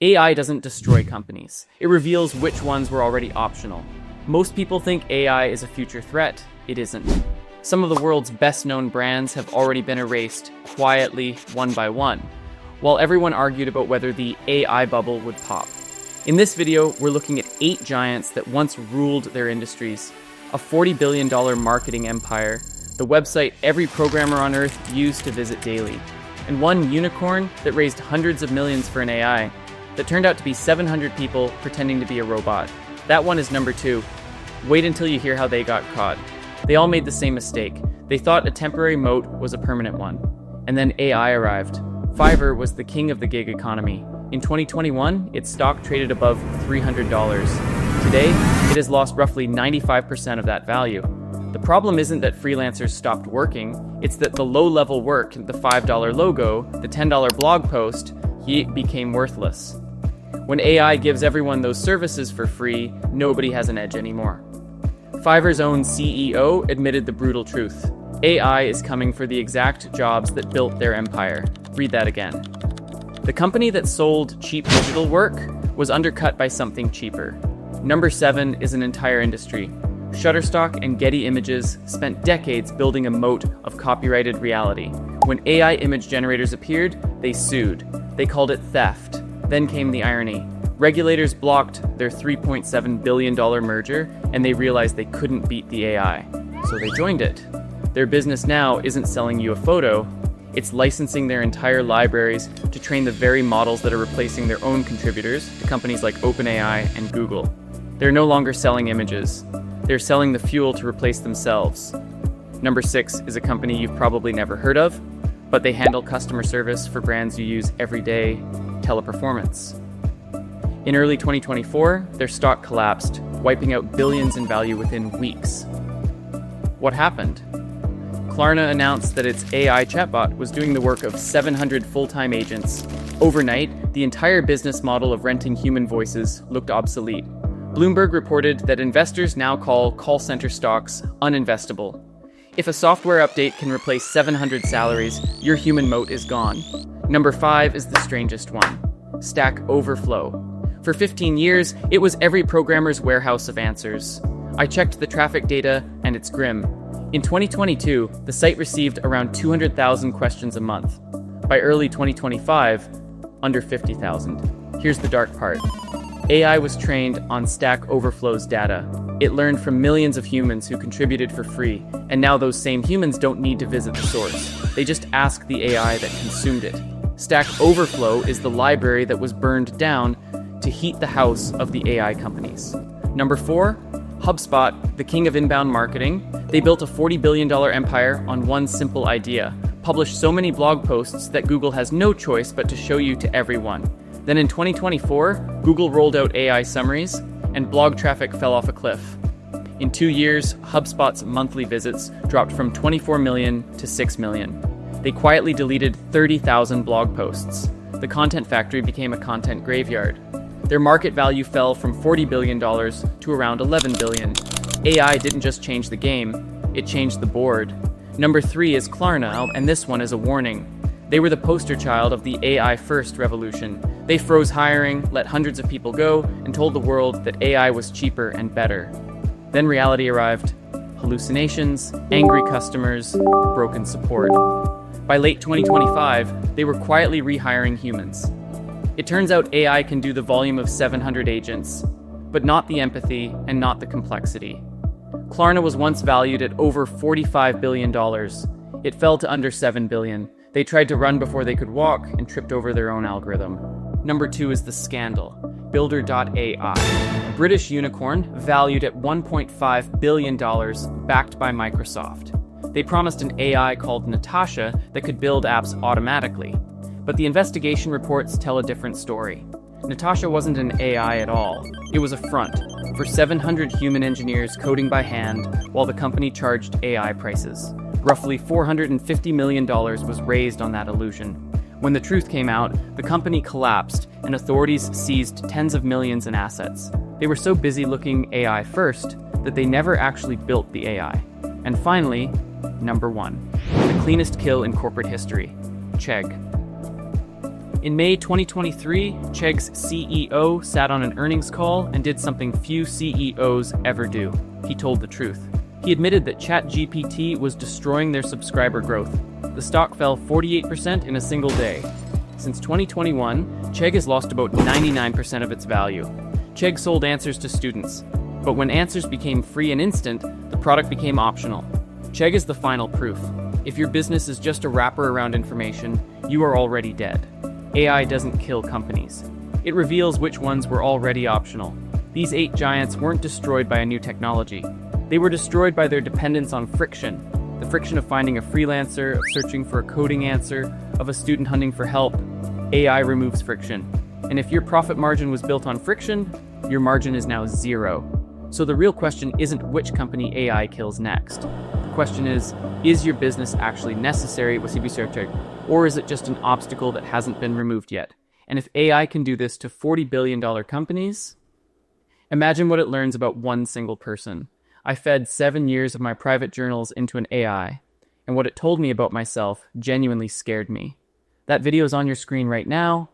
AI doesn't destroy companies. It reveals which ones were already optional. Most people think AI is a future threat. It isn't. Some of the world's best-known brands have already been erased, quietly, one by one, while everyone argued about whether the AI bubble would pop. In this video, we're looking at 8 giants that once ruled their industries, a $40 billion marketing empire, the website every programmer on Earth used to visit daily, and one unicorn that raised hundreds of millions for an AI that turned out to be 700 people pretending to be a robot. That one is number 2. Wait until you hear how they got caught. They all made the same mistake. They thought a temporary moat was a permanent one. And then AI arrived. Fiverr was the king of the gig economy. In 2021, its stock traded above $300. Today, it has lost roughly 95% of that value. The problem isn't that freelancers stopped working, it's that the low-level work, the $5 logo, the $10 blog post, became worthless. When AI gives everyone those services for free, nobody has an edge anymore. Fiverr's own CEO admitted the brutal truth. AI is coming for the exact jobs that built their empire. Read that again. The company that sold cheap digital work was undercut by something cheaper. Number 7 is an entire industry. Shutterstock and Getty Images spent decades building a moat of copyrighted reality. When AI image generators appeared, they sued. They called it theft. Then came the irony. Regulators blocked their $3.7 billion merger, and they realized they couldn't beat the AI. So they joined it. Their business now isn't selling you a photo, it's licensing their entire libraries to train the very models that are replacing their own contributors to companies like OpenAI and Google. They're no longer selling images. They're selling the fuel to replace themselves. Number 6 is a company you've probably never heard of, but they handle customer service for brands you use every day, Teleperformance. In early 2024, their stock collapsed, wiping out billions in value within weeks. What happened? Klarna announced that its AI chatbot was doing the work of 700 full-time agents. Overnight, the entire business model of renting human voices looked obsolete. Bloomberg reported that investors now call call center stocks uninvestible. If a software update can replace 700 salaries, your human moat is gone. Number 5 is the strangest one. Stack Overflow. For 15 years, it was every programmer's warehouse of answers. I checked the traffic data, and it's grim. In 2022, the site received around 200,000 questions a month. By early 2025, under 50,000. Here's the dark part. AI was trained on Stack Overflow's data. It learned from millions of humans who contributed for free, and now those same humans don't need to visit the source. They just ask the AI that consumed it. Stack Overflow is the library that was burned down to heat the house of the AI companies. Number 4, HubSpot, the king of inbound marketing. They built a $40 billion empire on one simple idea: publish so many blog posts that Google has no choice but to show you to everyone. Then in 2024, Google rolled out AI summaries, and blog traffic fell off a cliff. In 2 years, HubSpot's monthly visits dropped from 24 million to 6 million. They quietly deleted 30,000 blog posts. The content factory became a content graveyard. Their market value fell from $40 billion to around $11 billion. AI didn't just change the game, it changed the board. Number 3 is Klarna, and this one is a warning. They were the poster child of the AI-first revolution. They froze hiring, let hundreds of people go, and told the world that AI was cheaper and better. Then reality arrived. Hallucinations, angry customers, broken support. By late 2025, they were quietly rehiring humans. It turns out AI can do the volume of 700 agents, but not the empathy and not the complexity. Klarna was once valued at over $45 billion. It fell to under $7 billion. They tried to run before they could walk and tripped over their own algorithm. Number 2 is the scandal. Builder.ai, a British unicorn valued at $1.5 billion, backed by Microsoft. They promised an AI called Natasha that could build apps automatically. But the investigation reports tell a different story. Natasha wasn't an AI at all. It was a front for 700 human engineers coding by hand while the company charged AI prices. Roughly $450 million was raised on that illusion. When the truth came out, the company collapsed and authorities seized tens of millions in assets. They were so busy looking AI first that they never actually built the AI. And finally, number 1, the cleanest kill in corporate history, Chegg. In May 2023, Chegg's CEO sat on an earnings call and did something few CEOs ever do. He told the truth. He admitted that ChatGPT was destroying their subscriber growth. The stock fell 48% in a single day. Since 2021, Chegg has lost about 99% of its value. Chegg sold answers to students, but when answers became free and instant, the product became optional. Chegg is the final proof. If your business is just a wrapper around information, you are already dead. AI doesn't kill companies. It reveals which ones were already optional. These 8 giants weren't destroyed by a new technology. They were destroyed by their dependence on friction. The friction of finding a freelancer, of searching for a coding answer, of a student hunting for help. AI removes friction. And if your profit margin was built on friction, your margin is now 0. So the real question isn't which company AI kills next. The question is your business actually necessary with Chegg, or is it just an obstacle that hasn't been removed yet? And if AI can do this to $40 billion companies, imagine what it learns about one single person. I fed 7 years of my private journals into an AI, and what it told me about myself genuinely scared me. That video is on your screen right now.